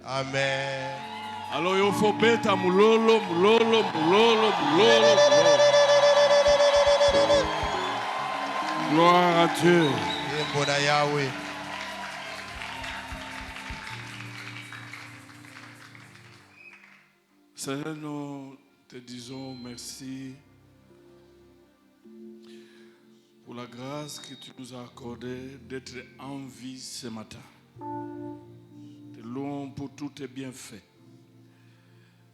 Amen. Alors il faut beta mulolo, mulolo, mulolo, mulolo, mulolo. Gloire à Dieu. Seigneur, nous te disons merci pour la grâce que tu nous as accordée d'être en vie ce matin. Te louons pour tous tes bienfaits.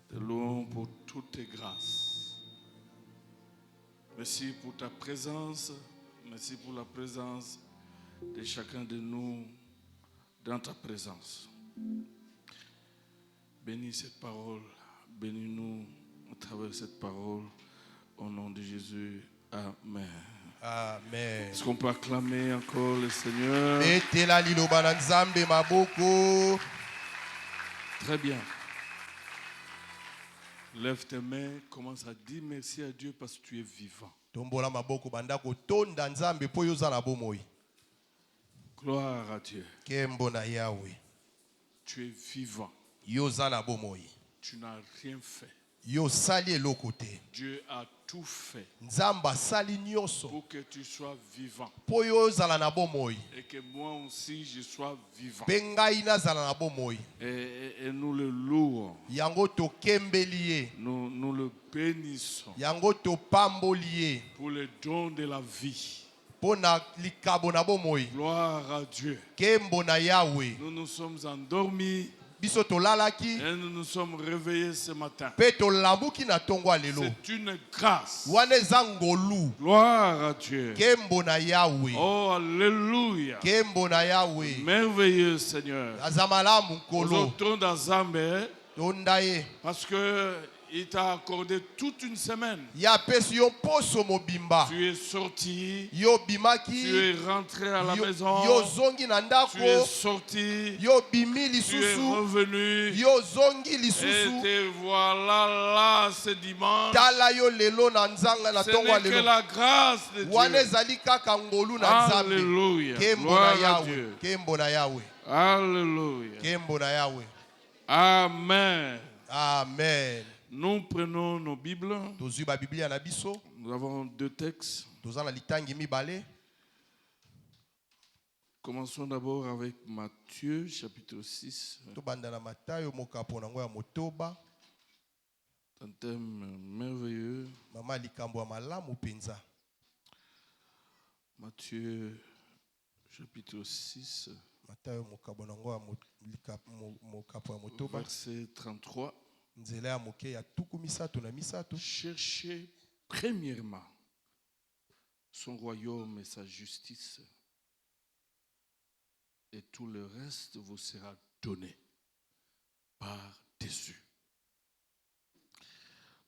Te louons pour toutes tes grâces. Merci pour ta présence. Merci pour la présence de chacun de nous dans ta présence. Bénis cette parole. Bénis-nous à travers cette parole. Au nom de Jésus. Amen. Amen. Est-ce qu'on peut acclamer encore le Seigneur? Très bien. Lève tes mains, commence à dire merci à Dieu parce que tu es vivant. Gloire à Dieu. Tu es vivant. Tu n'as rien fait. Dieu a tout fait pour que tu sois vivant et que moi aussi je sois vivant. Et nous le louons. Nous le bénissons pour le don de la vie. Gloire à Dieu. Nous nous sommes endormis et nous nous sommes réveillés ce matin. C'est une grâce. Gloire à Dieu. Oh, alléluia. Merveilleux Seigneur. Aujourd'hui d'Azambe, parce que il t'a accordé toute une semaine. Tu es sorti. Tu es rentré à la maison. Tu es sorti. Tu es revenu. Et te voilà là ce dimanche. Ce n'est que la grâce de Dieu. Alléluia. Gloire à Dieu. Alléluia. Amen. Amen. Nous prenons nos Bibles. Nous avons deux textes. Commençons d'abord avec Matthieu, chapitre 6. Un thème merveilleux. Matthieu, chapitre 6. Verset 33. Cherchez premièrement son royaume et sa justice, et tout le reste vous sera donné par-dessus.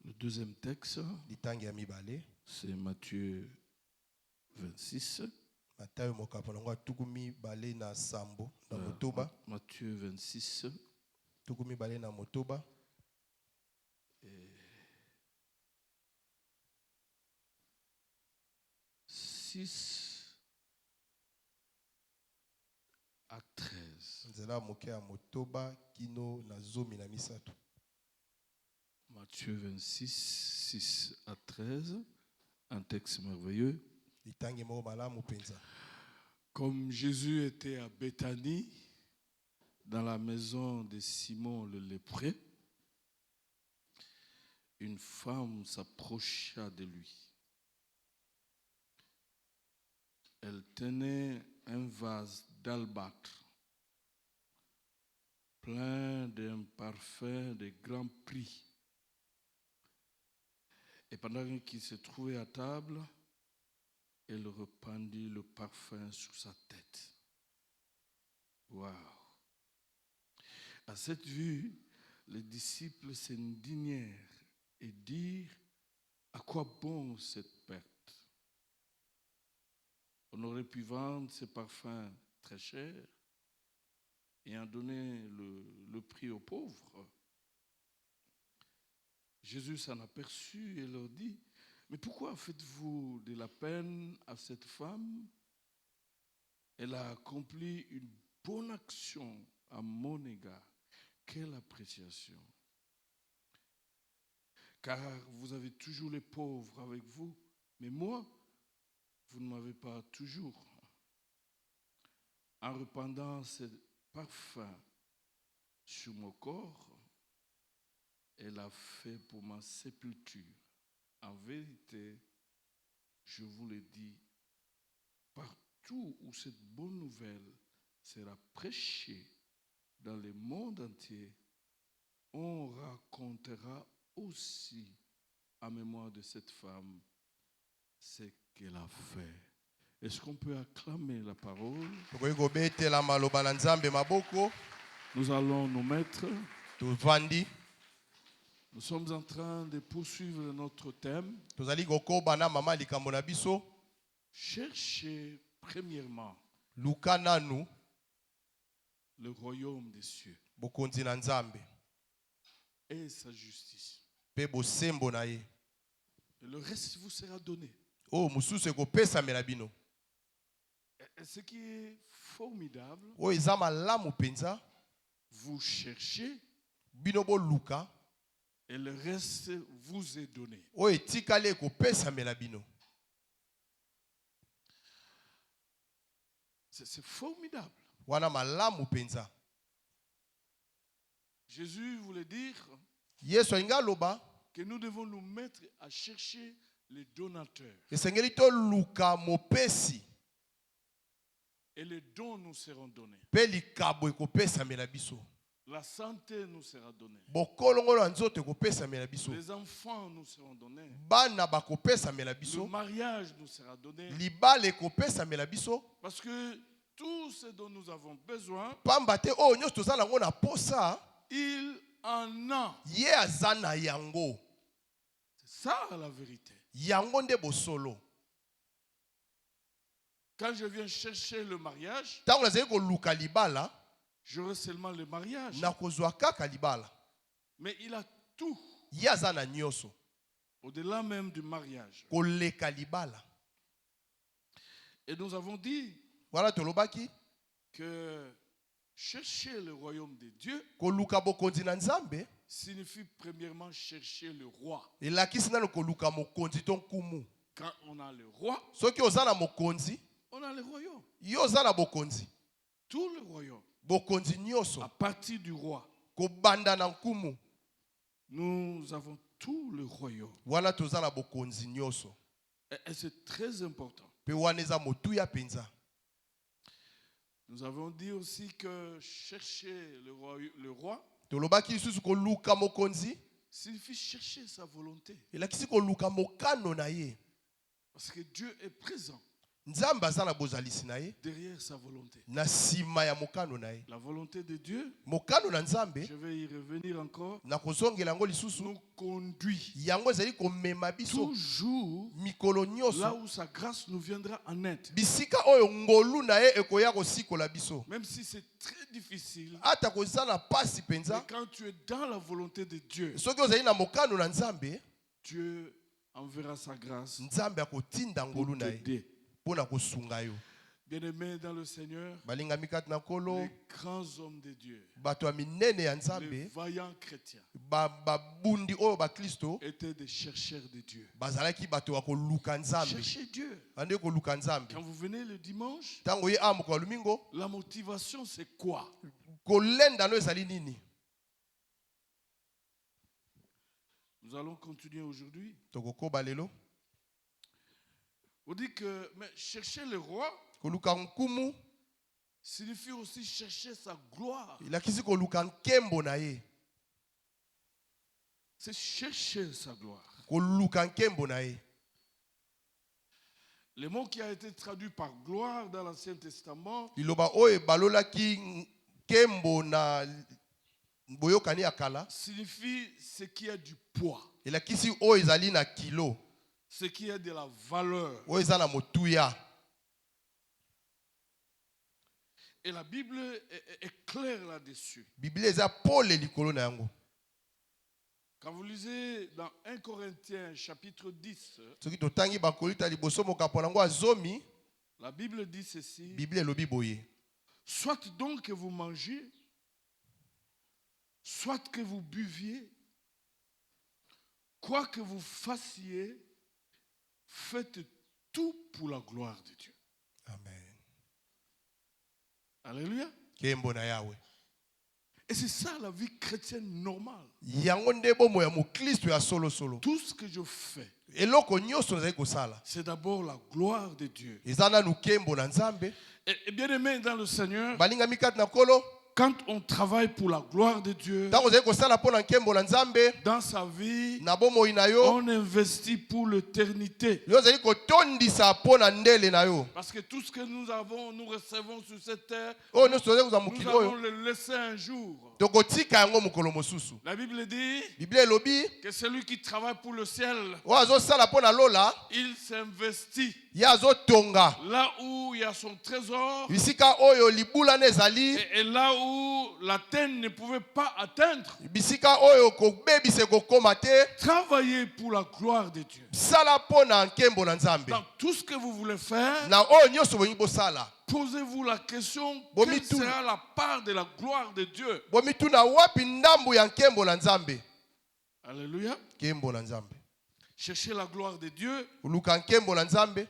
Le deuxième texte, c'est Matthieu 26. Matthieu 26. 6 à 13. Matthieu 26, 6 à 13. Un texte merveilleux. Comme Jésus était à Béthanie, dans la maison de Simon le lépreux, une femme s'approcha de lui. Elle tenait un vase d'albâtre plein d'un parfum de grand prix. Et pendant qu'il se trouvait à table, elle répandit le parfum sur sa tête. Waouh! À cette vue, les disciples s'indignèrent et dirent: à quoi bon cette perte? On aurait pu vendre ce parfum très cher et en donner le prix aux pauvres. Jésus s'en aperçut et leur dit: mais pourquoi faites-vous de la peine à cette femme? Elle a accompli une bonne action à mon égard. Quelle appréciation. Car vous avez toujours les pauvres avec vous, mais moi, vous ne m'avez pas toujours. En répandant ce parfum sur mon corps, elle a fait pour ma sépulture. En vérité, je vous le dis, partout où cette bonne nouvelle sera prêchée dans le monde entier, on racontera aussi en mémoire de cette femme ce qu'elle a fait. Est-ce qu'on peut acclamer la parole? Nous allons nous mettre. Nous sommes en train de poursuivre notre thème. Cherchez premièrement le royaume des cieux et sa justice. Et le reste vous sera donné. Et ce qui est formidable, vous cherchez et le reste vous est donné. C'est formidable. Jésus voulait dire que nous devons nous mettre à chercher les donateurs. Et les dons nous seront donnés. La santé nous sera donnée. Les enfants nous seront donnés. Le mariage nous sera donné. Parce que tout ce dont nous avons besoin, il en a. C'est ça la vérité. Quand je viens chercher le mariage, j'aurai seulement le mariage. Mais il a tout. Au-delà même du mariage. Et nous avons dit que chercher le royaume de Dieu signifie premièrement chercher le roi. Quand on a le roi, on a le royaume. Tout le royaume. À partir du roi, nous avons tout le royaume. Et c'est très important. Nous avons dit aussi que chercher le roi signifie chercher sa volonté. Parce que Dieu est présent derrière sa volonté. La volonté de Dieu, je vais y revenir encore, nous conduit toujours là où sa grâce nous viendra en aide. Même si c'est très difficile, mais quand tu es dans la volonté de Dieu, Dieu enverra sa grâce pour t'aider. Bien-aimés dans le Seigneur, les grands hommes de Dieu, les vaillants chrétiens, étaient des chercheurs de Dieu. Cherchez Dieu. Quand vous venez le dimanche, la motivation c'est quoi? Nous allons continuer aujourd'hui. On dit que mais chercher le roi signifie aussi chercher sa gloire. C'est chercher sa gloire. Le mot qui a été traduit par gloire dans l'Ancien Testament signifie ce qui a du poids. Ce qui a de la valeur. Et la Bible est claire là-dessus. Quand vous lisez dans 1 Corinthiens chapitre 10, La Bible dit ceci. Bible elobi boye. Soit donc que vous mangiez, soit que vous buviez, quoi que vous fassiez, faites tout pour la gloire de Dieu. Amen. Alléluia. Kembo na Yahweh. Et c'est ça la vie chrétienne normale. Yango nde bomo ya mukristo ya solo solo. Tout ce que je fais, Eloko nyonso nazali kosala. c'est d'abord la gloire de Dieu. Ezana nu kembo na Nzambe. Et bien aimé dans le Seigneur, Balinga mikati na kolo. quand on travaille pour la gloire de Dieu, Tango zali kosala pona nkembo na Nzambe. dans sa vie, Na bomo ina yo. on investit pour l'éternité. Yo zali kotondisa pona ndele na yo. Parce que tout ce que nous avons, nous recevons sur cette terre, Oh nyonso zali nous kozamukili allons oyo. le laisser un jour. Tokotika yango mukolo mosusu. La Bible dit Bible elobi. que celui qui travaille pour le ciel, Oyo azosala pona lola. il s'investit Ye azotonga. là où il y a son trésor Bisika oyo libula na ezali. et là où la terre ne pouvait pas atteindre. Bisika oyo kobebise kokoma te. Travaillez pour la gloire de Dieu. Sala pona nkembo na Nzambe. Dans tout ce que vous voulez faire, Na oyo nyonso bolingi bosala. posez-vous la question, Bomi quelle tout. sera la part de la gloire de Dieu? Bomituna wapi ndambu ya nkembo na Nzambe. Alléluia. Nkembo na Nzambe. Chercher la gloire de Dieu Uluka nkembo na Nzambe.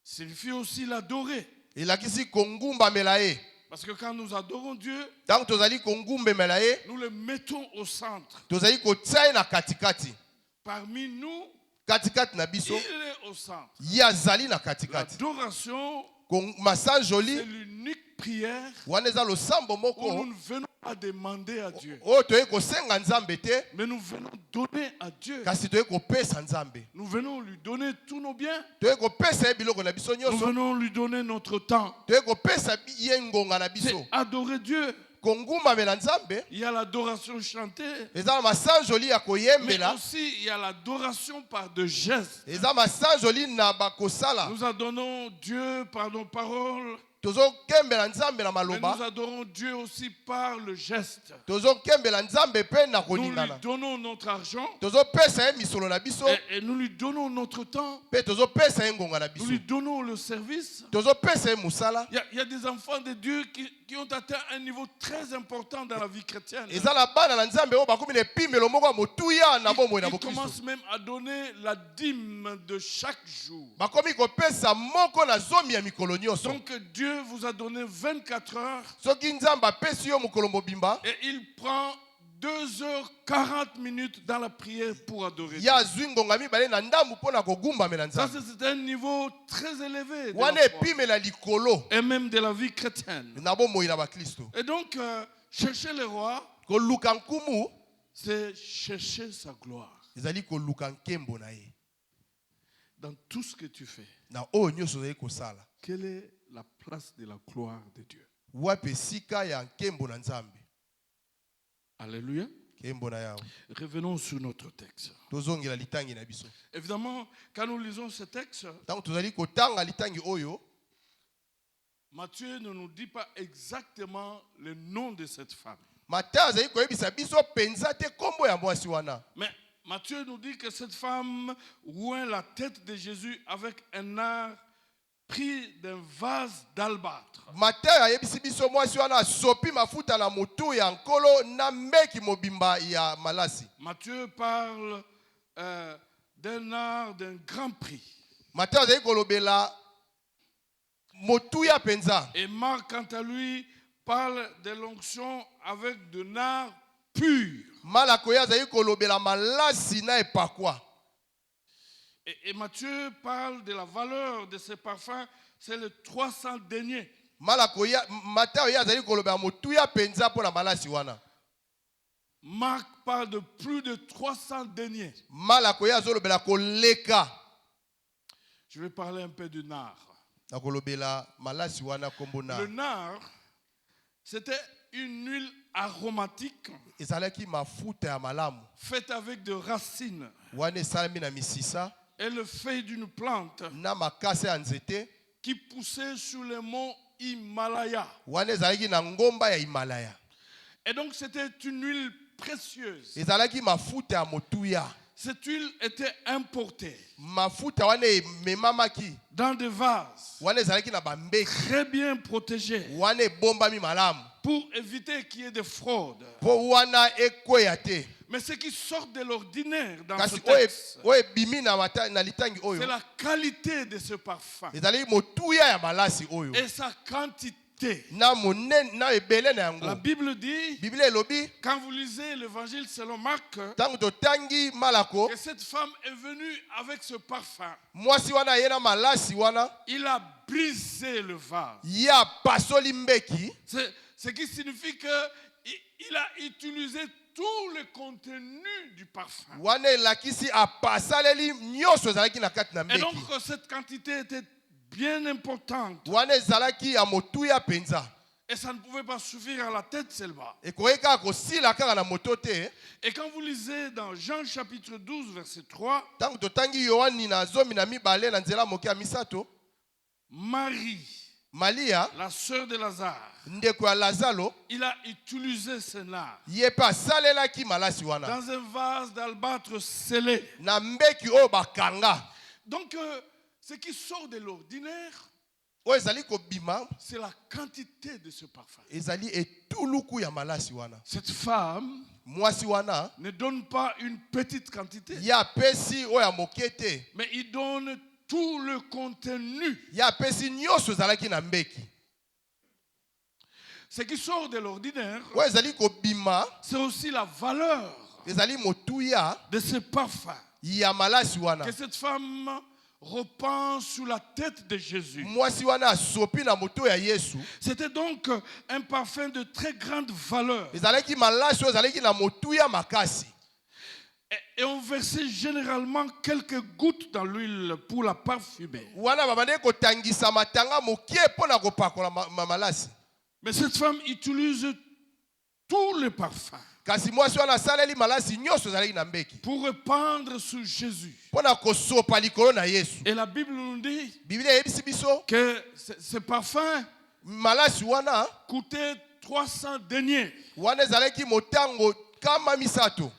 signifie aussi l'adorer. Elakisi kongumba melaye. Parce que quand nous adorons Dieu, Tango tozali kongumba melaye. nous le mettons au centre. Tozali kotia na katikati. Parmi nous, Katikati na il biso. est au centre. Yazali na katikati. L'adoration, Masa c'est joli. l'unique prière Wana eza losambo où nous moko. ne venons pas demander à Dieu, Oyo toye kosenga Nzambe te. mais nous venons donner à Dieu. Kasi toye kopesa Nzambe. Nous venons lui donner tous nos biens. Toye kopesa ye biloko na biso Nous nyonso. venons lui donner notre temps. Toye kopesa ye ngonga na biso. C'est adorer Dieu. Kongumba mela Nzambe. Il y a l'adoration chantée, Eza masa joli ya mais koyembela. aussi il y a l'adoration par de gestes. Eza masa joli na bakosala. Nous adorons Dieu par nos paroles, Tozokembela Nzambe na mais nous maloba. adorons Dieu aussi par le geste. Tozokembela Nzambe pe na Nous lui kolingana. donnons notre argent Tozopesa ye misolo na biso. et nous lui donnons notre temps. Pe tozopesa ye ngonga na Nous biso. lui donnons le service. Tozopesa ye musala. Il y a des enfants de Dieu qui ont atteint un niveau très important dans la vie chrétienne. Eza na bana na Nzambe oyo bakomi na epimelo moko ya motuya na bomoi na Ils bokristo. commencent même à donner la dîme de chaque jour. Bakomi kopesa moko na zomi ya mikolo nyonso. Donc Dieu vous a donné 24 heures Soki Nzambe apesi yo mokolo mobimba, et il prend 2h40 dans la prière pour adorer Dieu. ya azwi ngonga mibale na ndambu mpona kogumbamela Ça, Nzambe. c'est un niveau très élevé de Wana la foi epimela likolo et même de la vie chrétienne. na bomoi na bakristo. Et donc, chercher le roi, Koluka nkumu c'est chercher sa gloire ezali koluka nkembo na ye. dans tout ce que tu fais. Na oyo nyonso ozali kosala. Quelle est la place de la gloire de Dieu? Wapi esika ya nkembo na Nzambe. Alléluia. Nkembo na yawe. Revenons sur notre texte. Tozongela litangi na biso. Évidemment, quand nous lisons ce texte, Tango tozali kotanga litangi oyo, Matthieu ne nous dit pas exactement le nom de cette femme. Matayo azali koyebisa biso penza te kombo ya mwasi wana. Mais Matthieu nous dit que cette femme oint la tête de Jésus avec un nard pris d'un vase d'albâtre. Matayo ayebisi biso mwasi wana asopi mafuta na motu ya nkolo na meki mobimba ya malasi. Matthieu parle d'un nard d'un grand prix. Matayo azali kolobela motu ya penza. Et Marc, quant à lui, parle de l'onction avec de nard pur. Malako ya azali kolobela malasi na epakwa. Et Matthieu parle de la valeur de ces parfums, c'est les 300 deniers. Matayo ya azali kolobela motu ya penza pona malasi wana. Marc parle de plus de 300 deniers. Malako ya azolobela koleka. Je vais parler un peu du nard. Na kolobela malasi wana kombo na. Le nard, c'était une huile aromatique Ezalaki mafuta ya malamu. faite avec de racines Wana esalami na misisa et le feuille d'une plante na makasa ya nzete. qui poussait sur le mont Himalaya. Wana ezalaki na ngomba ya Himalaya. Et donc c'était une huile précieuse. Ezalaki mafuta ya motuya. cette huile était importée mafuta wana memamaki dans des vases wana ezalaki na bambeki très bien protégés wana ebombami malamu pour éviter qu'il y ait de fraude. po wana ekweya te. Mais ce qui sort de l'ordinaire dans ce Kasi texte, oyo ebimi na litangi oyo c'est la qualité de ce parfum ezalaki motuya ya malasi oyo et sa quantité. na monene na ebele na yango. La Bible dit, Biblia elobi quand vous lisez l'évangile selon Marc, tango totangi malako que cette femme est venue avec ce parfum. mwasi wana ye na malasi wana Il a brisé le vase. ya pasoli mbeki Ce qui signifie qu'il a utilisé tout le contenu du parfum. wana elakisi apasaleli nyonso ezalaki na kati na Et donc mbeki cette quantité était bien importante. wana ezalaki ya motuya penza Et ça ne pouvait pas suffire à la tête seulement. ekoki kaka kosila kaka na moto te. Et quand vous lisez dans Jean chapitre 12 verset 3, Tango totangi Yohani na zomi na mibale na nzela moke ya misato, Marie, Malia la sœur de Lazare, ndeko ya Lazaro il a utilisé ce nard ye pa salelaki malasi wana dans un vase d'albâtre scellé. na mbeki oyo bakanga Donc ce qui sort de l'ordinaire, oyo ezali kobima c'est la quantité de ce parfum. ezali etuluku ya malasi wana. Cette femme Mwasi wana ne donne pas une petite quantité, ya pesi oyo ya moke te, mais il donne tout le contenu. ya pesi nyonso ezalaki na mbeki. Ce qui sort de l'ordinaire, Oyo ezali kobima c'est aussi la valeur ezali motuya de ce parfum ya malasi wana. que cette femme repense sur la tête de Jésus. Mwasi wana asopi na moto ya Yesu. C'était donc un parfum de très grande valeur. Ezalaki malasi oyo ezalaki na motuya makasi. Et on versait généralement quelques gouttes dans l'huile pour la parfumer. Wana babande kotangisa matanga mokie pona kopakola malasi. Mais cette femme utilise tout le parfum Kasi mwasi wana saleli malasi nyonso ezalaki na mbeki pour répandre sur Jésus. pona kosopa likolo na Yesu. Et la Bible nous dit Biblia yebisi biso que ce parfum malasi wana coûtait 300 deniers. wana ezalaki motango kama misato.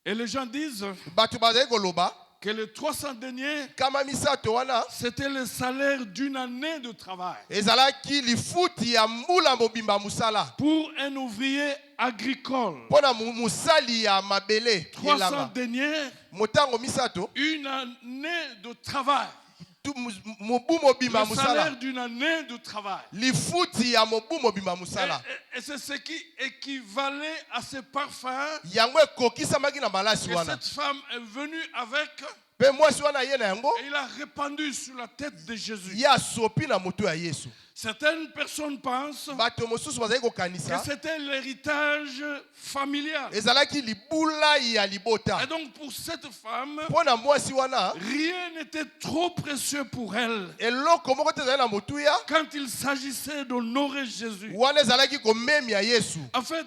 Et les gens disent Bato bazali koloba que les 300 deniers, kama misato wana c'était le salaire d'une année de travail ezalaki lifuti ya mbula mobimba musala pour un ouvrier agricole. pona musali ya mabele 300 deniers, motango misato une année de travail. mobu mobimba Le musala salaire d'une année de travail. lifuti ya mobu mobimba musala Et c'est ce qui équivalait à ce parfum yango ekokisamaki na malasi que wana. cette femme est venue avec, Pe mwasi wana ye na yango et il a répandu sur la tête de Jésus. ye asopi na moto ya Yesu. Certaines personnes pensent Bato mosusu bazali que kokanisa c'était l'héritage familial. ezalaki libula ya libota. Et donc pour cette femme, Pona mwasi wana rien n'était trop précieux pour elle eloko moko te ezali na motuya quand il s'agissait d'honorer Jésus. wana ezalaki komemi ya Yesu. En fait,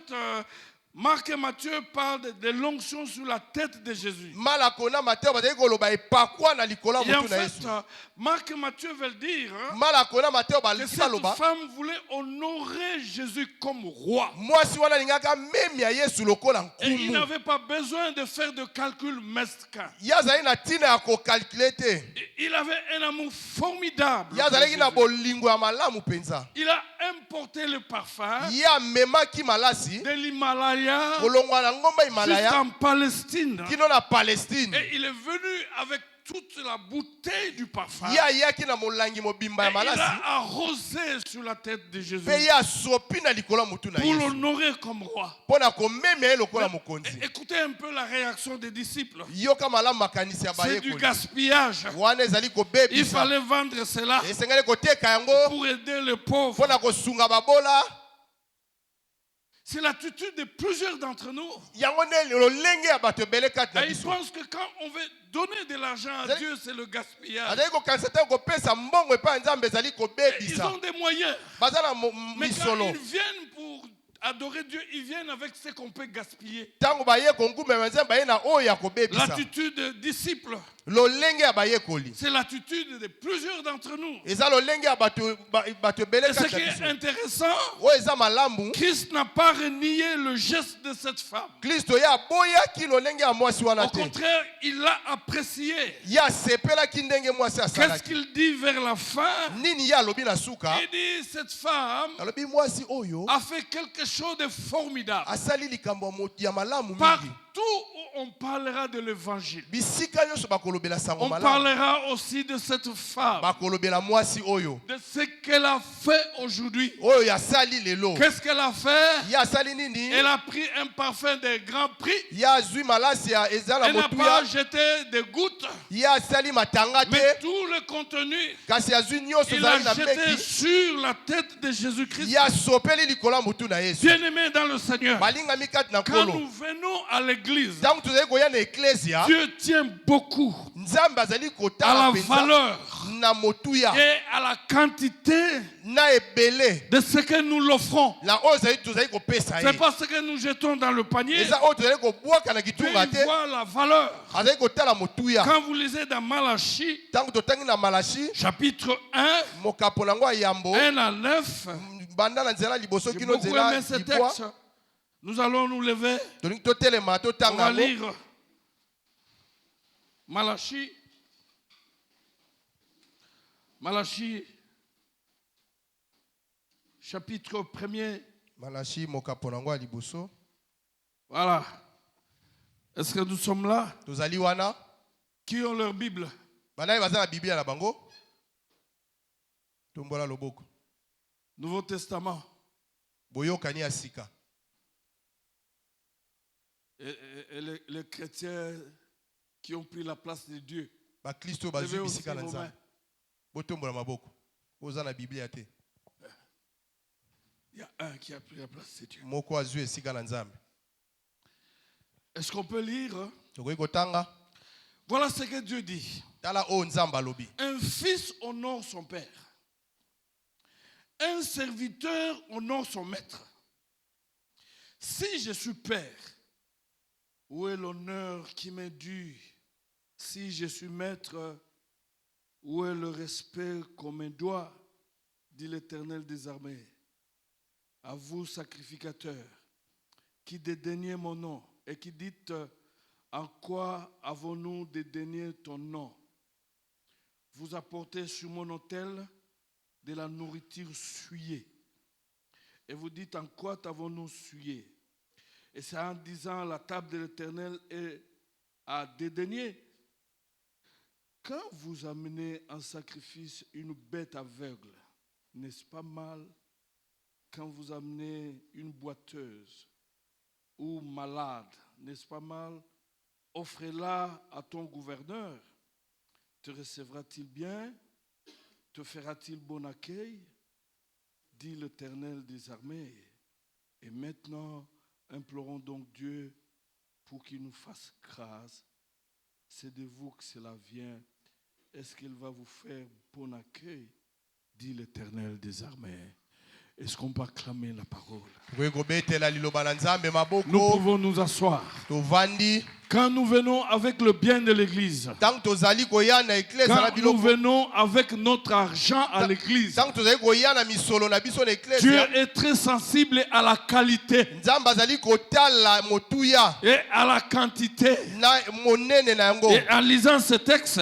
Marc et Matthieu parlent de l'onction sur la tête de Jésus. Malako na Mateo bazali koloba epakwa na likolo ya Et en motu na fait, Yesu. Marc et Matthieu veulent dire Malako na Mateo que balisi cette baloba femme voulait honorer Jésus comme roi. mwasi wana alingaka memi ya Yesu lokola Et il nkumu. n'avait pas besoin de faire de calculs mesquins. Ye azali na ntina ya kokalkule te. Il avait un amour formidable. Ye pour azalaki na Jésus. bolingo ya malamu penza. Il a importé le parfum Ye amemaki malasi de l'Himalaya kolongwa na ngomba Himalaya jusqu'en Palestine. kino na Palestine. Et il est venu avec toute la bouteille du parfum. Ye ayaki na molangi mobimba ya Et il malasi a arrosé sur la tête de Jésus mpe ye asopi na likolo ya motu na pour Yesu l'honorer comme roi. mpona komemia ye lokola mokonzi. Écoutez un peu la réaction des disciples. Yoka malamu makanisi ya C'est du bayekoli gaspillage. wana ezali Il kobebisa fallait vendre cela esengeli koteka yango pour aider les pauvres. mpona kosunga babola. C'est l'attitude de plusieurs d'entre nous. Yango nde lolenge ya bato ebele kati na Et ils biso pensent que quand on veut donner de l'argent à Dieu, c'est le gaspillage. azali kokanisa te kopesa mbongo epai ya Nzambe ezali Ils kobebisa. ont des moyens. Baza na Mais quand misolo ils viennent pour adorer Dieu, ils viennent avec ce qu'on peut gaspiller. ntango baye kongumema Nzambe baye na oyo ya kobebisa. L'attitude disciple. C'est l'attitude de plusieurs d'entre nous. Et ce qui est intéressant, Christ n'a pas renié le geste de cette femme. Au contraire, il l'a apprécié. Qu'est-ce qu'il dit vers la fin? Il dit, cette femme a fait quelque chose de formidable. Partout où on parlera de l'évangile, on parlera aussi de cette femme, de ce qu'elle a fait aujourd'hui. Qu'est-ce qu'elle a fait? Elle a pris un parfum de grand prix. Elle n'a pas jeté des gouttes, mais tout le contenu, il a jeté sur la tête de Jésus-Christ. Bien-aimé dans le Seigneur, quand nous venons à l'église, Dieu tient beaucoup à la valeur et à la quantité de ce que nous l'offrons. C'est pas ce que nous jetons dans le panier. Dieu voit la valeur. Quand vous lisez dans Malachie, chapitre 1, 1 à 9, j'ai beaucoup aimé ce texte. Nous allons nous lever. On va lire Malachie. Malachie, chapitre 1er. Voilà. Est-ce que nous sommes là? Qui ont leur Bible? Nouveau Testament. Et les chrétiens qui ont pris la place de Dieu. Levez aussi vos mains. Il y a un qui a pris la place de Dieu. Est-ce qu'on peut lire? Voilà ce que Dieu dit. Un fils honore son père. Un serviteur honore son maître. Si je suis père, où est l'honneur qui m'est dû? Si je suis maître, où est le respect qu'on me doit? Dit l'Éternel des armées. À vous, sacrificateurs, qui dédaignez mon nom et qui dites, en quoi avons-nous dédaigné ton nom? Vous apportez sur mon autel de la nourriture souillée. Et vous dites, en quoi t'avons-nous souillé? Et c'est en disant, la table de l'Éternel est à dédaigner. Quand vous amenez en sacrifice une bête aveugle, n'est-ce pas mal? Quand vous amenez une boiteuse ou malade, n'est-ce pas mal? Offrez-la à ton gouverneur. Te recevra-t-il bien? Te fera-t-il bon accueil? Dit l'Éternel des armées. Et maintenant, implorons donc Dieu pour qu'il nous fasse grâce. C'est de vous que cela vient. Est-ce qu'il va vous faire bon accueil? Dit l'Éternel des armées. Est-ce qu'on peut acclamer la parole? Nous pouvons nous asseoir. Quand nous venons avec le bien de l'église, quand nous venons avec notre argent à l'église, Dieu est très sensible à la qualité et à la quantité. Et en lisant ce texte,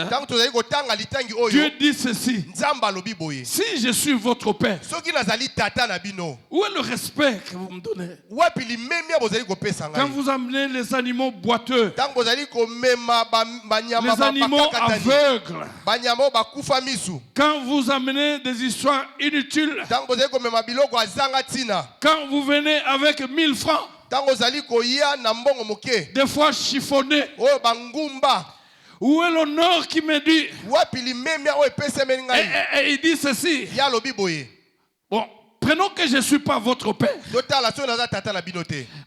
Dieu dit ceci: si je suis votre père, où est le respect que vous me donnez? Quand vous amenez les animaux boiteux, les animaux aveugles, quand vous amenez des histoires inutiles, quand vous venez avec 1000 francs, des fois chiffonnés, où est l'honneur qui me dit? Et il dit ceci: bon, prenons que je ne suis pas votre père,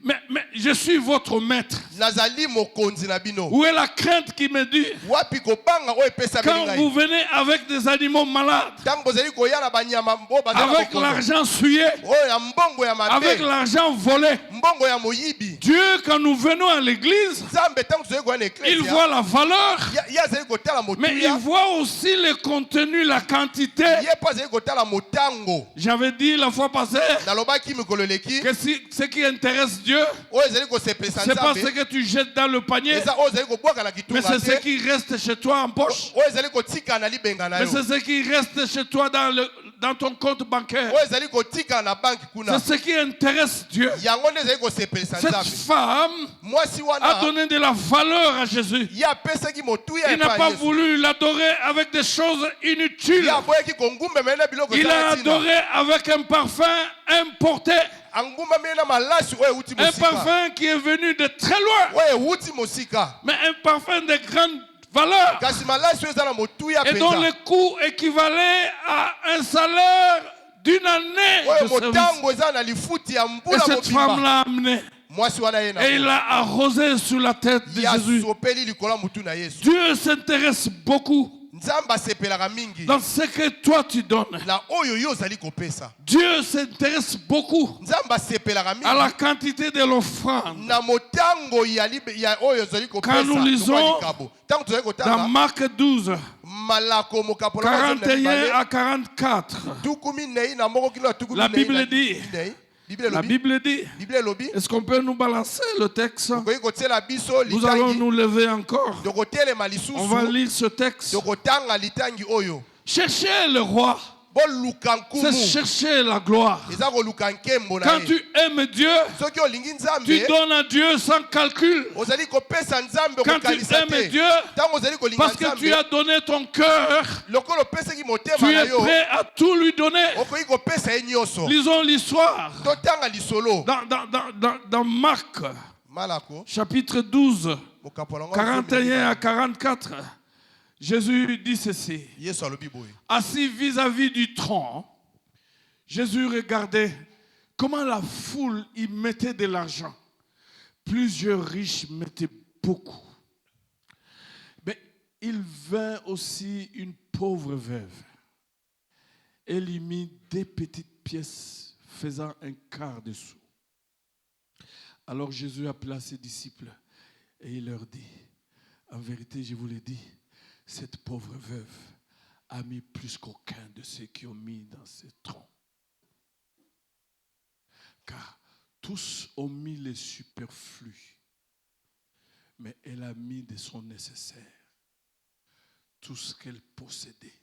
Mais je suis votre maître. Où est la crainte qui me dit quand vous venez avec des animaux malades, avec l'argent souillé, avec l'argent volé, Dieu, quand nous venons à l'église, il voit la valeur, mais il voit aussi le contenu, la quantité. J'avais dit la fois passée que ce qui intéresse Dieu, c'est pas ce que tu jettes dans le panier, mais c'est ce qui reste chez toi en poche, mais c'est ce qui reste chez toi dans ton compte bancaire. C'est ce qui intéresse Dieu. Cette femme a donné de la valeur à Jésus. Il n'a pas voulu l'adorer avec des choses inutiles. Il a adoré avec un parfum importé. Un parfum qui est venu de très loin, mais un parfum de grande valeur, et dont le coût équivalait à un salaire d'une année de service. Et cette femme l'a amené. Et il l'a arrosé sur la tête de Jésus. Dieu s'intéresse beaucoup dans ce que toi tu donnes. Dieu s'intéresse beaucoup à la quantité de l'offrande. Quand nous lisons dans Marc 12, 41 à 44, la Bible dit, est-ce qu'on peut nous balancer le texte? Nous allons nous lever encore. On va lire ce texte. Cherchez le roi, c'est chercher la gloire. Quand tu aimes Dieu, tu donnes à Dieu sans calcul. Quand tu aimes Dieu, parce que tu as donné ton cœur, tu es prêt à tout lui donner. Lisons l'histoire dans Marc chapitre 12, 41 à 44. Jésus dit ceci. Assis vis-à-vis du tronc, Jésus regardait comment la foule y mettait de l'argent. Plusieurs riches mettaient beaucoup. Mais il vint aussi une pauvre veuve. Elle y mit des petites pièces faisant un quart de sou. Alors Jésus appela ses disciples et il leur dit, en vérité, je vous l'ai dit, cette pauvre veuve a mis plus qu'aucun de ceux qui ont mis dans ses troncs. Car tous ont mis le superflu, mais elle a mis de son nécessaire, tout ce qu'elle possédait,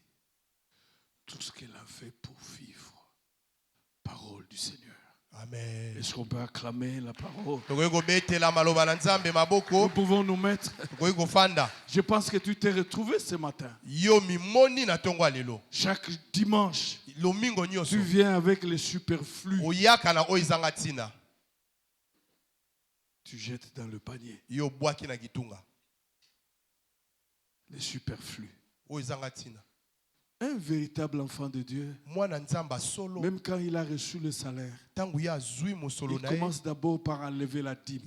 tout ce qu'elle avait pour vivre. Parole du Seigneur. Amen. Est-ce qu'on peut acclamer la parole? Nous pouvons nous mettre. Je pense que tu t'es retrouvé ce matin. Chaque dimanche, tu viens avec le superflu. Tu jettes dans le panier le superflu. Un véritable enfant de Dieu, même quand il a reçu le salaire, il commence d'abord par enlever la dîme.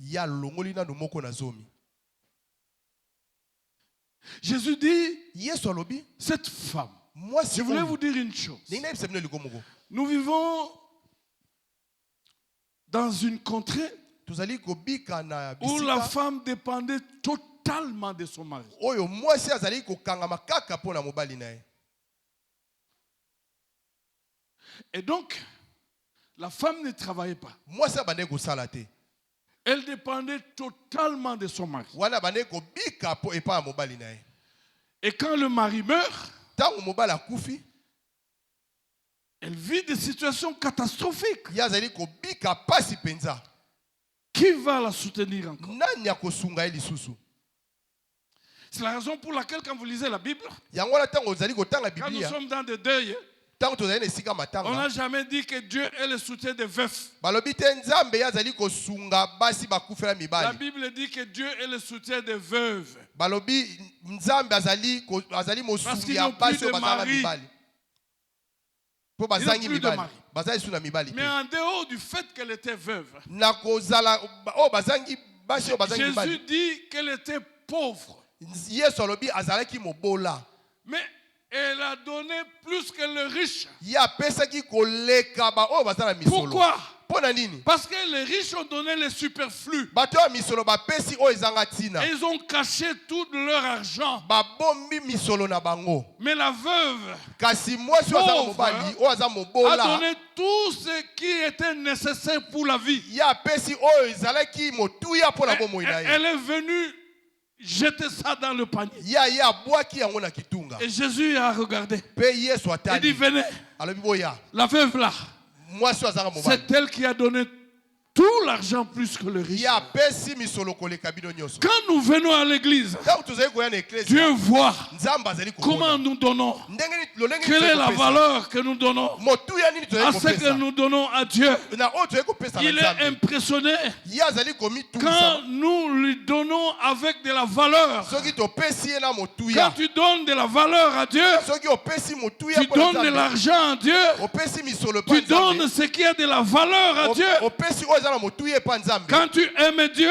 Jésus dit, cette femme, je voulais vous dire une chose. Nous vivons dans une contrée où la femme dépendait totalement de son mari. Et donc, la femme ne travaillait pas. Elle dépendait totalement de son mari. Et quand le mari meurt, elle vit des situations catastrophiques. Qui va la soutenir encore? C'est la raison pour laquelle quand vous lisez la Bible, quand nous sommes dans des deuils, on n'a jamais dit que Dieu est le soutien des veufs. La Bible dit que Dieu est le soutien des veuves. Parce qu'ils n'ont plus de mari. Il n'a plus de mari. Mais en dehors du fait qu'elle était veuve, Jésus dit qu'elle était pauvre. Mais elle a donné plus que le riche. Pourquoi? Parce que les riches ont donné les superflus. Et ils ont caché tout leur argent. Mais la veuve pauvre a donné tout ce qui était nécessaire pour la vie. Elle est venue jeter ça dans le panier. Et Jésus a regardé. Il dit, venez. La veuve là, c'est elle qui a donné tout l'argent plus que le riche. Quand nous venons à l'église, Dieu voit comment nous donnons. Quelle est la valeur que nous donnons à ce que nous donnons à Dieu. Il est impressionné quand nous lui donnons avec de la valeur. Quand tu donnes de la valeur à Dieu, tu donnes de l'argent à Dieu, tu donnes ce qui a de la valeur à Dieu. Quand tu aimes Dieu,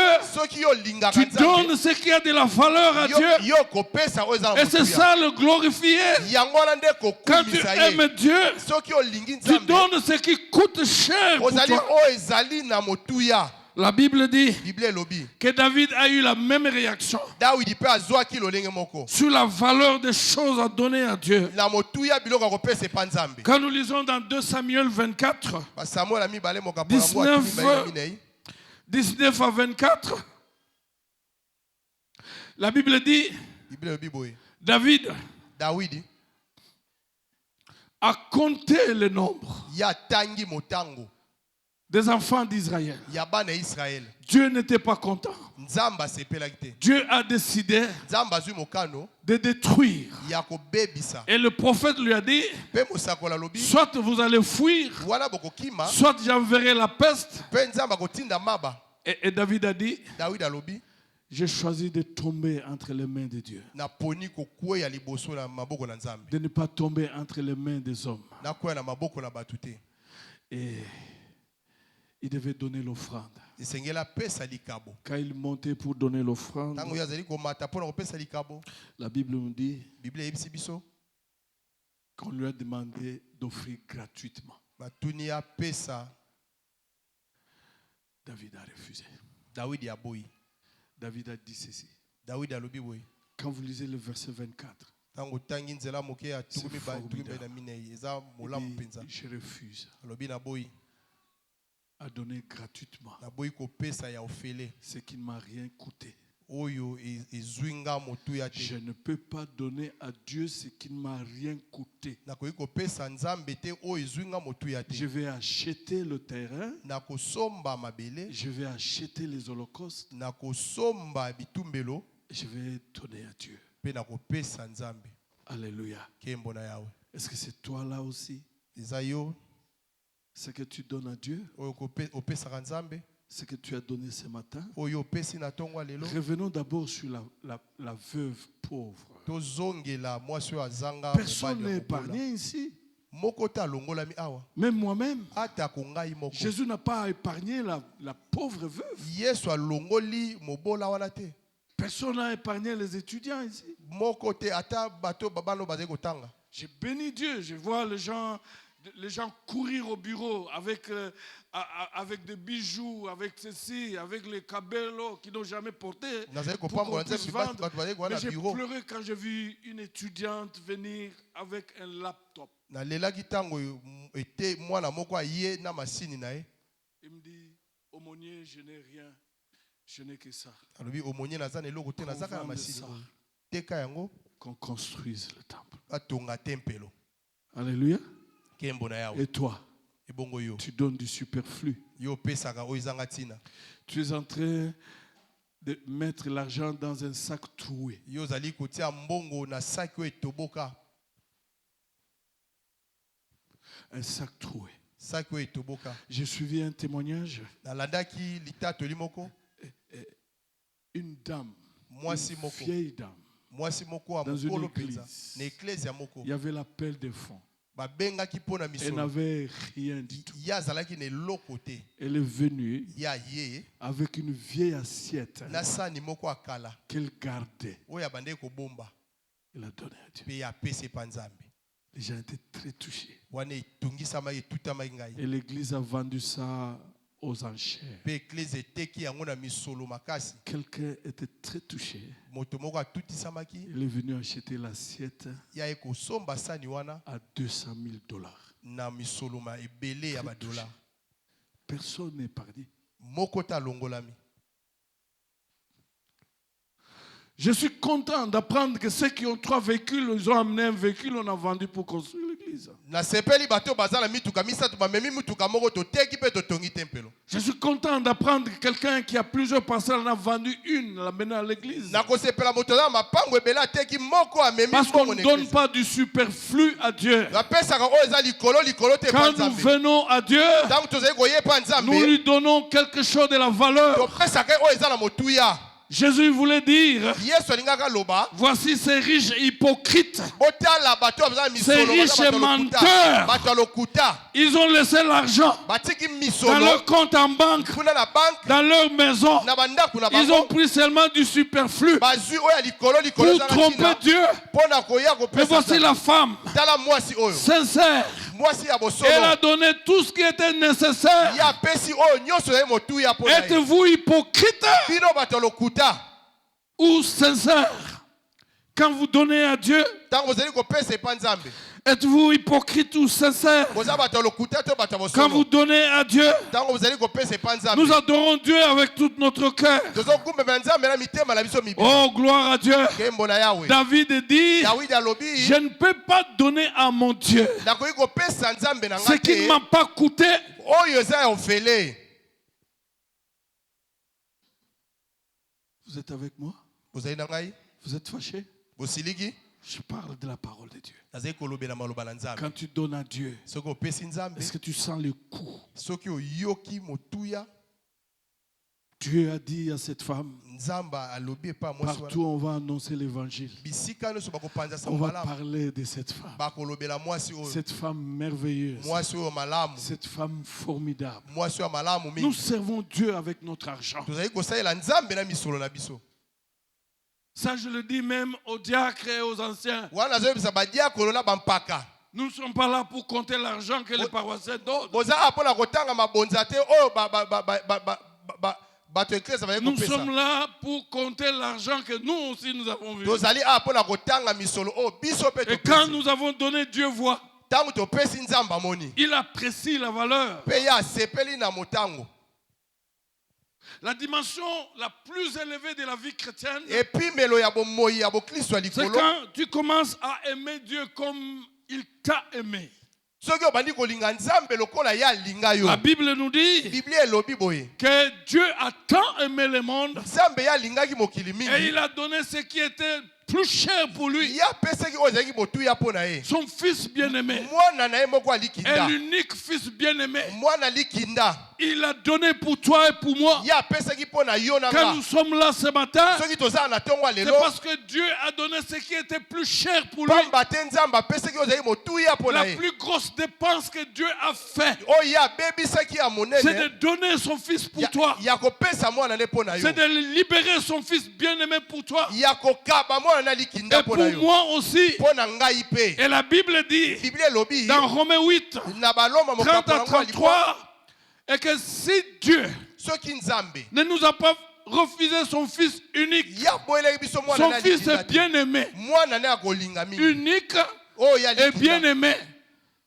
tu donnes ce qui a de la valeur à Dieu. Et c'est ça le glorifier. Quand tu aimes Dieu, tu donnes ce qui coûte cher pour toi. La Bible dit que David a eu la même réaction sur la valeur des choses à donner à Dieu. Quand nous lisons dans 2 Samuel 24, 19 à 24, la Bible dit, David a compté le nombre des enfants d'Israël. Dieu n'était pas content. Dieu a décidé de détruire. Et le prophète lui a dit, soit vous allez fuir, soit j'enverrai la peste. Et David a dit, j'ai choisi de tomber entre les mains de Dieu. De ne pas tomber entre les mains des hommes. Et il devait donner l'offrande. Quand il montait pour donner l'offrande, la Bible nous dit qu'on lui a demandé d'offrir gratuitement. David a refusé. David a dit ceci. Quand vous lisez le verset 24, c'est formidable. Je refuse à donner gratuitement ce qui ne m'a rien coûté. Je ne peux pas donner à Dieu ce qui ne m'a rien coûté. Je vais acheter le terrain. Je vais acheter les holocaustes. Je vais donner à Dieu. Alléluia. Est-ce que c'est toi là aussi? Ce que tu donnes à Dieu, ce que tu as donné ce matin. Revenons d'abord sur la veuve pauvre. Personne n'est épargné ici. Même moi-même. Jésus n'a pas épargné la pauvre veuve. Personne n'a épargné les étudiants ici. J'ai béni Dieu. Je vois les gens courir au bureau avec des bijoux, avec ceci, avec les cabellos qu'ils n'ont jamais portés pour qu'on puisse vendre. Mais j'ai pleuré quand j'ai vu une étudiante venir avec un laptop. Il me dit, aumônier, je n'ai rien, je n'ai que ça. Qu'on construise le temple. Alléluia. Et toi, tu donnes du superflu. Tu es en train de mettre l'argent dans un sac troué. Un sac troué. J'ai suivi un témoignage. Une dame, une vieille dame, dans une église, il y avait l'appel des fonds. Elle n'avait rien du tout. Elle est venue avec une vieille assiette qu'elle gardait. Elle a donné à Dieu. Les gens étaient très touchés. Et l'église a vendu ça aux enchères. Quelqu'un était très touché. Il est venu acheter l'assiette à $200,000. Personne n'est parti. Je suis content d'apprendre que ceux qui ont 3 véhicules, ils ont amené un véhicule, on a vendu pour construire l'église. Je suis content d'apprendre que quelqu'un qui a plusieurs parcelles en a vendu une, l'a mené à l'église. Parce qu'on ne donne pas du superflu à Dieu. Quand nous venons à Dieu, nous lui donnons quelque chose de la valeur. Jésus voulait dire, voici ces riches hypocrites, ces riches menteurs. Ils ont laissé l'argent dans leur compte en banque, dans leur maison. Ils ont pris seulement du superflu pour tromper Dieu. Mais voici la femme sincère. Elle a donné tout ce qui était nécessaire. Êtes-vous hypocrite ou sincère? Quand vous donnez à Dieu, êtes-vous hypocrite ou sincère? Quand vous donnez à Dieu, nous adorons Dieu avec tout notre cœur. Oh, gloire à Dieu. David dit, je ne peux pas donner à mon Dieu ce qui ne m'a pas coûté. Vous êtes avec moi? Vous êtes fâché? Je parle de la parole de Dieu. Quand tu donnes à Dieu, est-ce que tu sens le coup? Dieu a dit à cette femme, partout on va annoncer l'évangile. On va parler de cette femme. Cette femme merveilleuse. Cette femme formidable. Nous servons Dieu avec notre argent. Ça, je le dis même aux diacres et aux anciens. Nous ne sommes pas là pour compter l'argent que les paroissiens donnent. Nous sommes là pour compter l'argent que nous aussi nous avons vu. Et quand nous avons donné, Dieu voit. Il apprécie la valeur. La dimension la plus élevée de la vie chrétienne, c'est quand tu commences à aimer Dieu comme il t'a aimé. La Bible nous dit que Dieu a tant aimé le monde et il a donné ce qui était plus cher pour lui. Son fils bien-aimé est l'unique fils bien-aimé. Il a donné pour toi et pour moi. Quand nous sommes là ce matin, c'est parce que Dieu a donné ce qui était plus cher pour lui. La plus grosse dépense que Dieu a fait, c'est de donner son fils pour toi. C'est de libérer son fils bien-aimé pour toi. Et pour moi aussi. Et la Bible dit dans Romains 8, 30 à 33, et que si Dieu ne nous a pas refusé son fils unique, son fils est bien-aimé, unique et bien-aimé,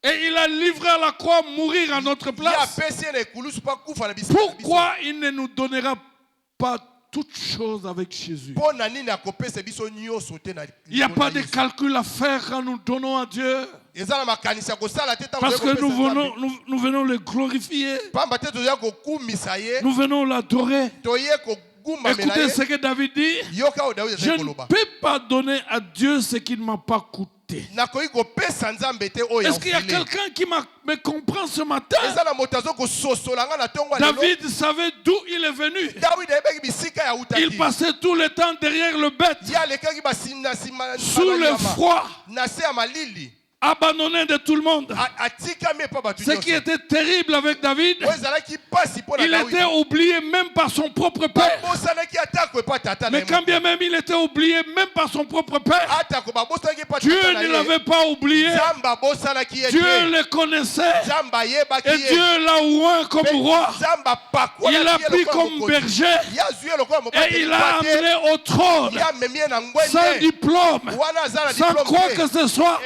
et il a livré à la croix mourir à notre place, pourquoi il ne nous donnera pas toutes choses avec Jésus? Il n'y a pas de calcul à faire quand nous donnons à Dieu. Parce que nous venons le glorifier. Nous venons l'adorer. Écoutez ce que David dit. Je ne peux pas donner à Dieu ce qui ne m'a pas coûté. Est-ce qu'il y a quelqu'un qui me comprend ce matin? David savait d'où il est venu. Il passait tout le temps derrière le bête, sous le froid, abandonné de tout le monde. Ce qui était terrible avec David, il était oublié même par son propre père. Mais quand bien même il était oublié même par son propre père, Dieu ne l'avait pas oublié. Dieu le connaissait. Et Dieu l'a oint comme roi. Il l'a pris comme berger. Et il l'a amené au trône. Sans diplôme. Sans quoi que ce soit.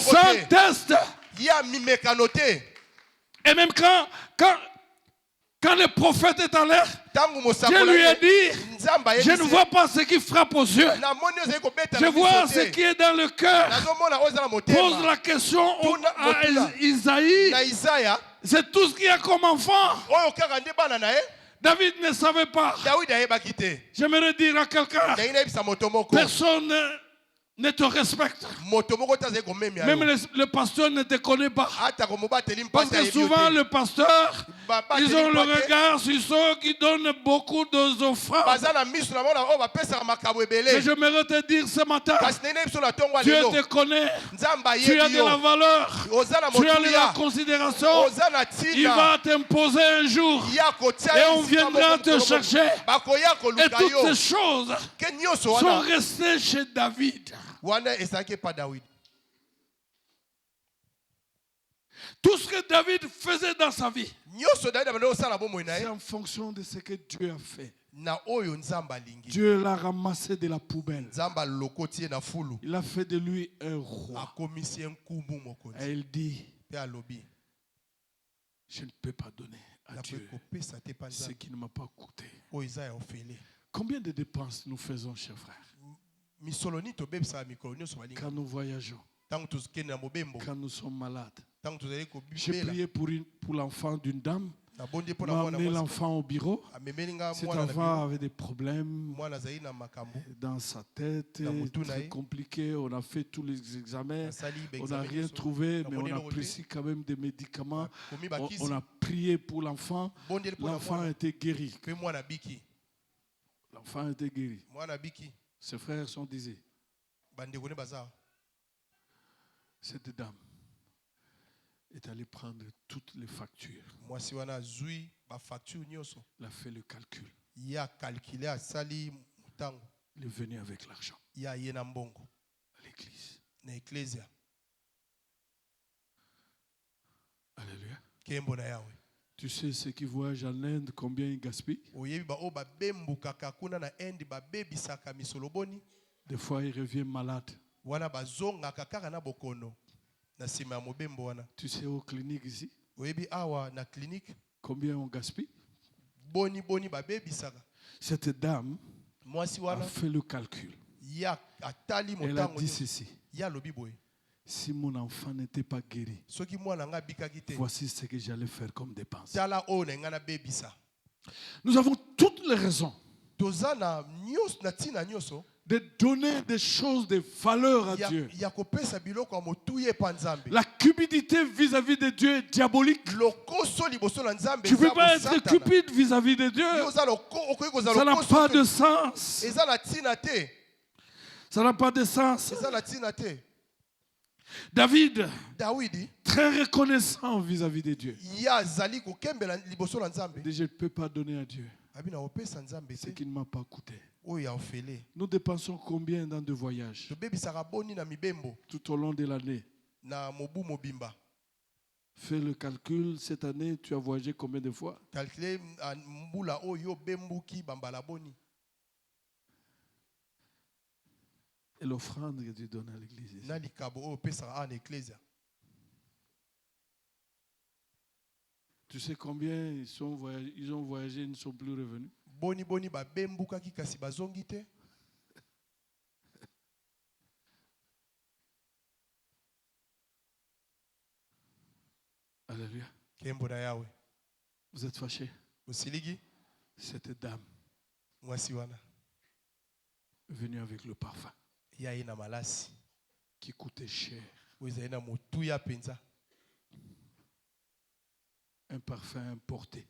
Sans test. Et même quand le prophète est en l'air, Dieu lui a dit, je ne vois pas ce qui frappe aux yeux. Je vois ce qui est dans le cœur. Pose la question à Isaïe. C'est tout ce qu'il y a comme enfant. David ne savait pas. J'aimerais dire à quelqu'un, personne ne te respecte. Même le pasteur ne te connaît pas. Parce que souvent le pasteur, ils ont le regard sur ceux qui donnent beaucoup d'offrandes. Mais j'aimerais te dire ce matin, Dieu te connaît. Tu as de la valeur. Tu as de la considération. Il va t'imposer un jour. Et on viendra te chercher. Et toutes ces choses sont restées chez David. Tout ce que David faisait dans sa vie, c'est en fonction de ce que Dieu a fait. Dieu l'a ramassé de la poubelle. Il a fait de lui un roi. Et il dit, je ne peux pas donner à Dieu ce qui ne m'a pas coûté. Combien de dépenses nous faisons, chers frères? Quand nous voyageons, quand nous sommes malades. J'ai prié pour l'enfant d'une dame. On a amené l'enfant au bureau. Cet enfant avait des problèmes dans sa tête, très compliqué. On a fait tous les examens. On n'a rien trouvé, mais on a pris quand même des médicaments. On a prié pour l'enfant. L'enfant a été guéri. L'enfant a été guéri. Ses frères sont disés. Cette dame est allée prendre toutes les factures. Elle a fait le calcul. Il est venu avec l'argent à l'église. Alléluia. Tu sais ceux qui voyagent en Inde, combien ils gaspillent? Des fois, ils reviennent malades. Tu sais, aux cliniques ici, combien on gaspille? Cette dame a fait le calcul. Elle a dit ceci. Si mon enfant n'était pas guéri, voici ce que j'allais faire comme dépense. Nous avons toutes les raisons de donner des choses de valeur à Dieu. La cupidité vis-à-vis de Dieu est diabolique. Tu ne peux pas être cupide vis-à-vis de Dieu. Ça n'a pas de sens. Ça n'a pas de sens. David, très reconnaissant vis-à-vis de Dieu. Je ne peux pas donner à Dieu ce qui ne m'a pas coûté. Nous dépensons combien dans de voyages tout au long de l'année? Fais le calcul, cette année, tu as voyagé combien de fois? Et l'offrande que tu donnes à l'église. Tu sais combien ils ont voyagé, ils ne sont plus revenus? Alléluia. Vous êtes fâchés? Cette dame est venue avec le parfum qui coûtait cher. Un parfum importé.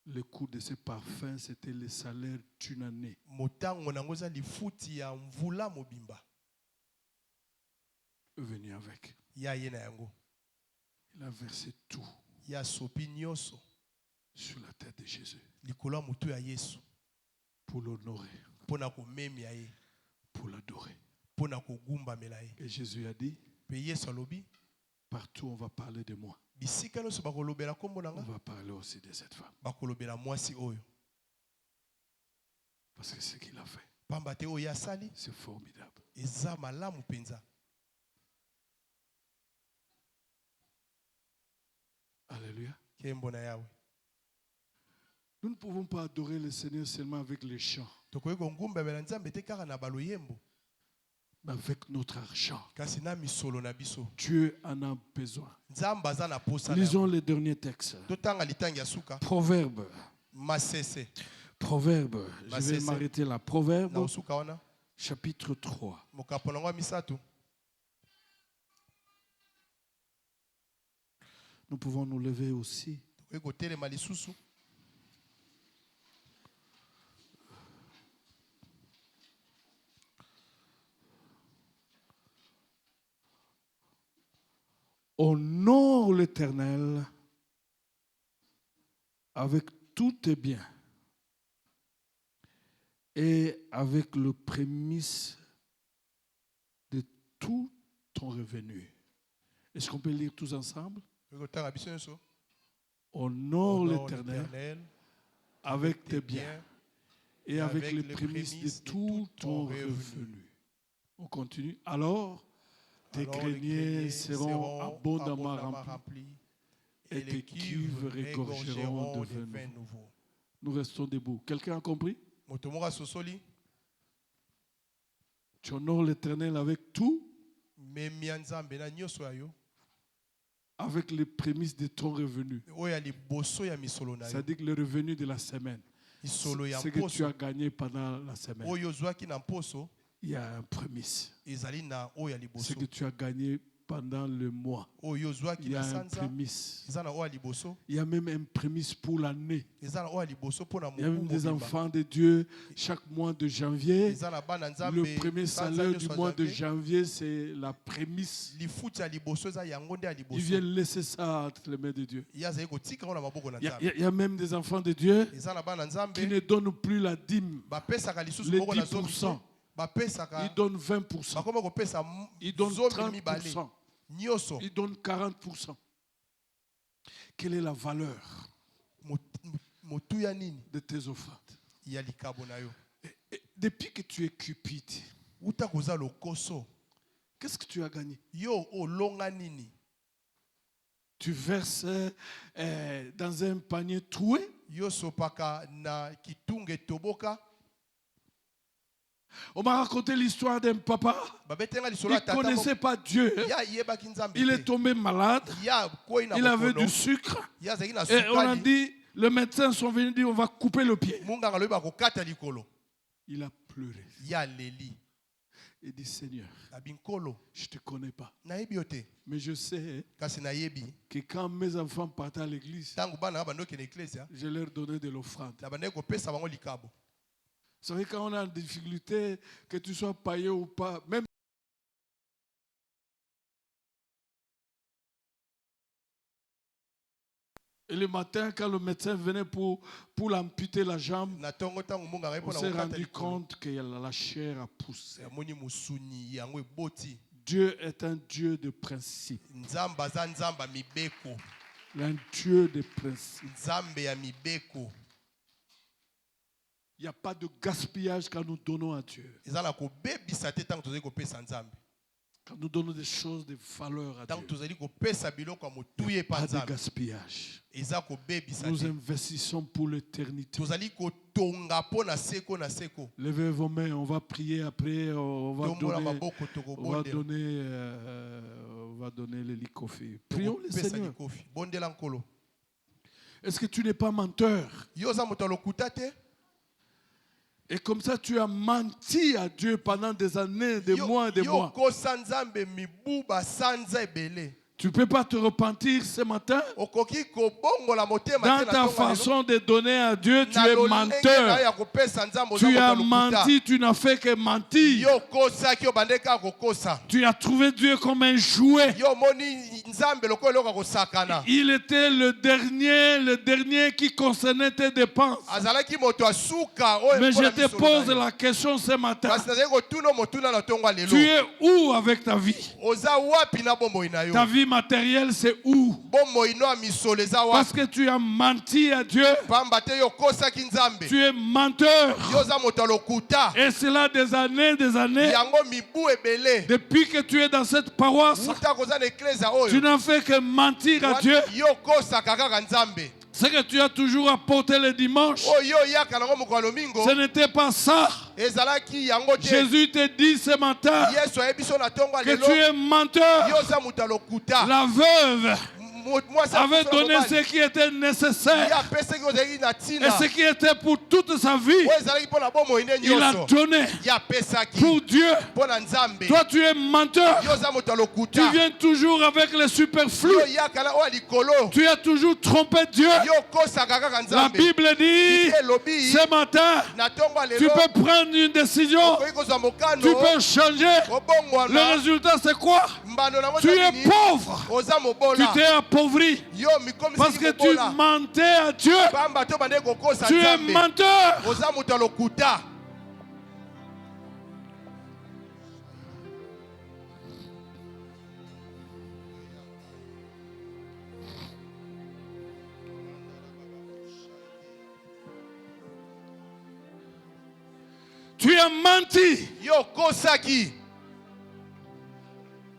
Le coût de ce parfum, c'était le salaire d'une année. est venu avec. Il a versé tout sur la tête de Jésus pour l'honorer, pour l'adorer. Et Jésus a dit, partout on va parler de moi. On va parler aussi de cette femme. Parce que ce qu'il a fait, c'est formidable. Alléluia. Nous ne pouvons pas adorer le Seigneur seulement avec les chants, mais avec notre argent. Dieu en a besoin. Lisons les derniers textes. Proverbe. Proverbe. Je vais m'arrêter là. Proverbe, chapitre 3. Nous pouvons nous lever aussi. Honore l'Éternel avec tous tes biens et avec le prémisse de tout ton revenu. Est-ce qu'on peut lire tous ensemble? Honore l'Éternel avec tes biens et avec les prémices de tout ton revenu. On continue. Alors, tes greniers seront abondamment remplis et tes cuves regorgeront de vin nouveau. Nous restons debout. Quelqu'un a compris? Tu honores l'Éternel avec tout, avec les prémices de ton revenu. C'est-à-dire que le revenu de la semaine, ce que tu as gagné pendant la semaine, il y a un prémisse. Ce que tu as gagné pendant le mois, il y a un prémisse. Il y a même un prémisse pour l'année. Il y a même des enfants de Dieu chaque mois de janvier. Le premier salaire du mois de janvier, c'est la prémisse. Ils viennent laisser ça entre les mains de Dieu. Il y a même des enfants de Dieu qui ne donnent plus la dîme, les 10%. Il donne 20%. Il donne 30%. Il donne 40%. Quelle est la valeur de tes offrandes? Et depuis que tu es cupide, qu'est-ce que tu as gagné? Tu verses dans un panier troué. On m'a raconté l'histoire d'un papa. Il ne connaissait pas Dieu. Il est tombé malade. Il avait du sucre. Et on a dit, les médecins sont venus dire, on va couper le pied. Il a pleuré. Il dit, Seigneur, je ne te connais pas. Mais je sais que quand mes enfants partent à l'église, je leur donnais de l'offrande. Vous savez, quand on a des difficultés, que tu sois païen ou pas, même et le matin, quand le médecin venait pour l'amputer la jambe, on s'est rendu compte que la chair a poussé. Dieu est un Dieu de principe. Un Dieu de principe. Il n'y a pas de gaspillage quand nous donnons à Dieu. Quand nous donnons des choses de valeur à Dieu, il n'y a pas de gaspillage. Nous investissons pour l'éternité. Levez vos mains, on va prier après, on va donner les likofi. Prions le Seigneur. Est-ce que tu n'es pas menteur? Et comme ça, tu as menti à Dieu pendant des années, des mois et des mois. Tu ne peux pas te repentir ce matin. Dans ta façon de donner à Dieu, tu es menteur. Tu as menti, tu n'as fait que mentir. Tu as trouvé Dieu comme un jouet. Il était le dernier qui concernait tes dépenses. Mais je te pose la question ce matin. Tu es où avec ta vie? Ta vie matérielle, c'est où? Parce que tu as menti à Dieu. Tu es menteur. Et cela des années. Depuis que tu es dans cette paroisse, tu n'as fait que mentir à Dieu. C'est que tu as toujours apporté le dimanche. Ce n'était pas ça. Jésus te dit ce matin que tu es menteur. La veuve avait donné ce qui était nécessaire et ce qui était pour toute sa vie. Il a donné pour Dieu. Toi, tu es menteur. Tu viens toujours avec le superflu. Tu as toujours trompé Dieu. La Bible dit ce matin, tu peux prendre une décision, tu peux changer. Le résultat, c'est quoi? Tu es pauvre. Tu t'es appauvri parce que tu mentais à Dieu. Tu es menteur. Tu as menti.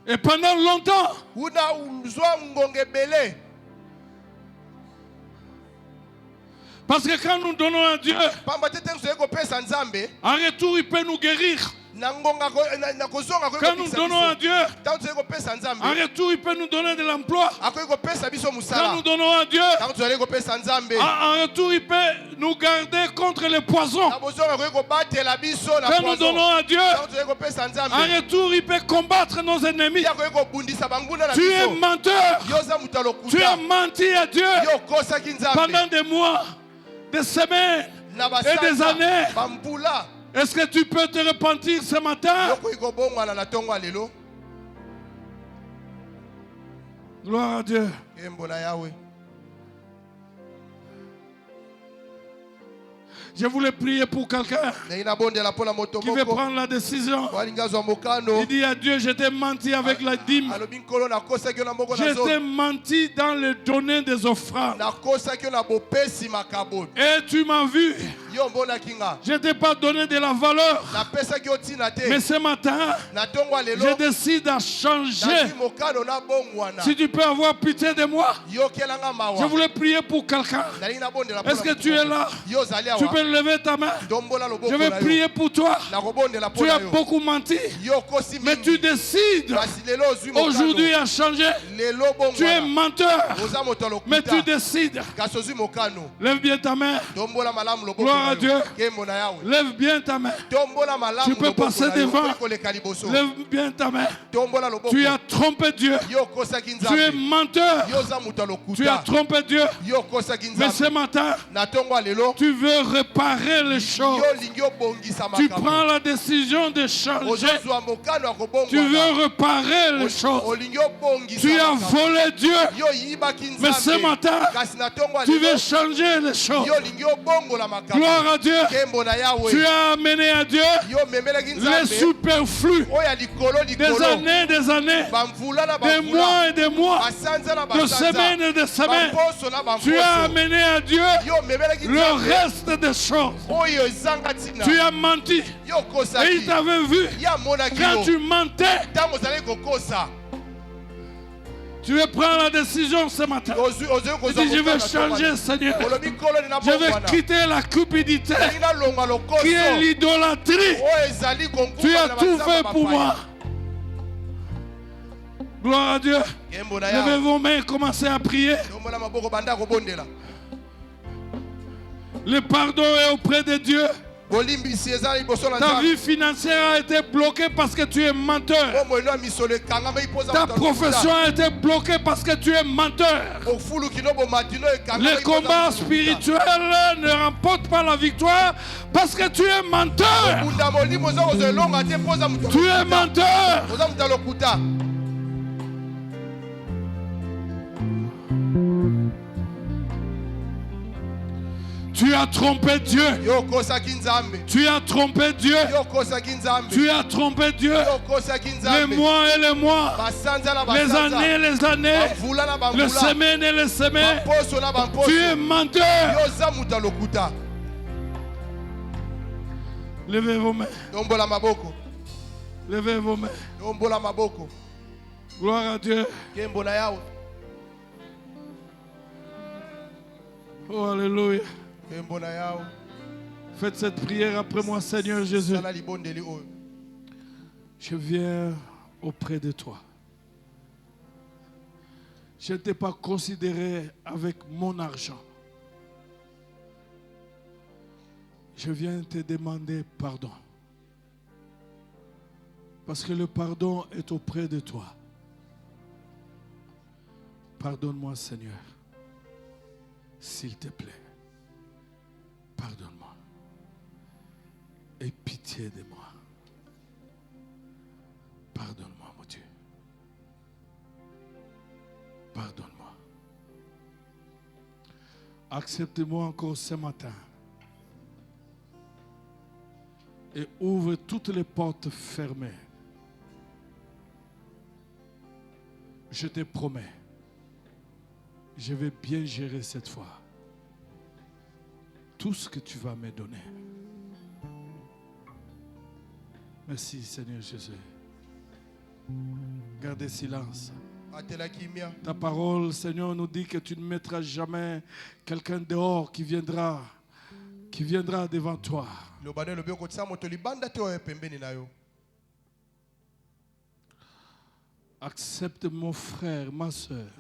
Et pendant longtemps, parce que quand nous donnons à Dieu, en retour, il peut nous guérir. Quand nous donnons à Dieu, en retour, il peut nous donner de l'emploi. Quand nous donnons à Dieu, en retour, il peut nous garder contre les poisons. Quand nous donnons à Dieu, en retour, il peut combattre nos ennemis. Tu es menteur. Tu as menti à Dieu pendant des mois, des semaines et des années. Est-ce que tu peux te repentir ce matin? Gloire à Dieu. Je voulais prier pour quelqu'un qui veut prendre la décision. Il dit à Dieu, je t'ai menti avec la dîme. Je t'ai menti dans le donner des offrandes. Et tu m'as vu. Je ne t'ai pas donné de la valeur. Mais ce matin, je décide à changer. Si tu peux avoir pitié de moi, je voulais prier pour quelqu'un. Est-ce que tu es là? Tu peux lever ta main. Je vais prier pour toi. Tu as beaucoup menti, mais tu décides aujourd'hui à changer. Tu es menteur, mais tu décides. Lève bien ta main. Gloire à Dieu. Lève bien ta main. Tu peux passer devant. Lève bien ta main. Tu as trompé Dieu. Tu es menteur. Tu as trompé Dieu. Mais ce matin, tu veux réparer les choses. Tu prends la décision de changer. Tu veux réparer les choses. Tu as volé Dieu. Mais ce matin, tu veux changer les choses. Gloire à Dieu. Tu as amené à Dieu les superflus des années, des mois et des mois, de semaines et de semaines. Tu as amené à Dieu le reste des choses. Tu as menti. Et il t'avait vu. Quand tu mentais, tu veux prendre la décision ce matin. Tu dis, je vais changer, Seigneur. Je vais quitter la cupidité qui est l'idolâtrie. Tu as tout fait pour moi. Gloire à Dieu. Levez vos mains et commencez à prier. Le pardon est auprès de Dieu. Ta vie financière a été bloquée parce que tu es menteur. Ta profession a été bloquée parce que tu es menteur. Les combats spirituels ne remportent pas la victoire parce que tu es menteur. Tu es menteur. Tu as trompé Dieu. Tu as trompé Dieu. Tu as trompé Dieu. Les mois et les mois. Les années et les années. Les semaines et les semaines. Tu es menteur. Levez vos mains. Levez vos mains. Gloire à Dieu. Oh, alléluia. Faites cette prière après moi, Seigneur Jésus. Je viens auprès de toi. Je ne t'ai pas considéré avec mon argent. Je viens te demander pardon. Parce que le pardon est auprès de toi. Pardonne-moi, Seigneur. S'il te plaît. Pardonne-moi. Aie pitié de moi. Pardonne-moi, mon Dieu. Pardonne-moi. Accepte-moi encore ce matin. Et ouvre toutes les portes fermées. Je te promets. Je vais bien gérer cette fois. Tout ce que tu vas me donner. Merci Seigneur Jésus. Gardez silence. Ta parole, Seigneur, nous dit que tu ne mettras jamais quelqu'un dehors qui viendra devant toi. Accepte mon frère, ma soeur.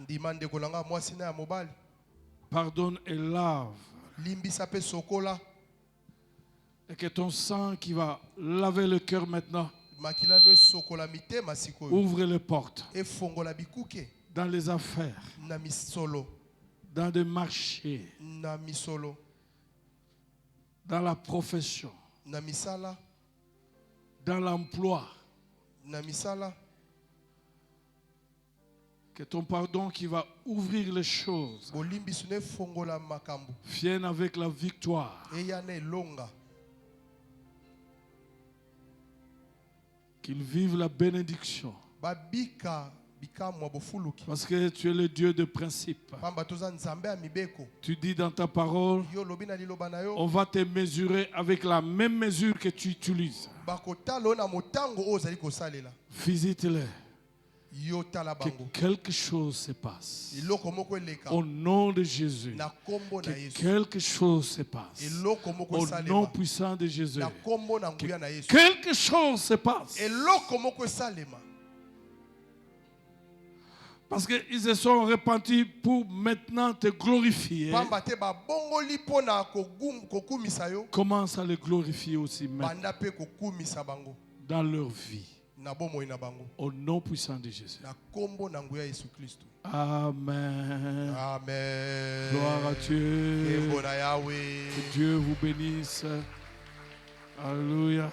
Pardonne et lave. Et que ton sang qui va laver le cœur maintenant ouvre les portes dans les affaires, dans les marchés, dans la profession, dans l'emploi. Que ton pardon qui va ouvrir les choses vienne avec la victoire. Qu'ils vivent la bénédiction. Parce que tu es le Dieu de principe. Tu dis dans ta parole, on va te mesurer avec la même mesure que tu utilises. Visite-les. Que quelque chose se passe. Au nom de Jésus. Que quelque chose se passe. Au nom puissant de Jésus. Que quelque chose se passe. Parce qu'ils se sont repentis pour maintenant te glorifier. Commence à les glorifier aussi maintenant dans leur vie. Au nom puissant de Jésus. Amen. Amen. Gloire à Dieu. Que Dieu vous bénisse. Alléluia.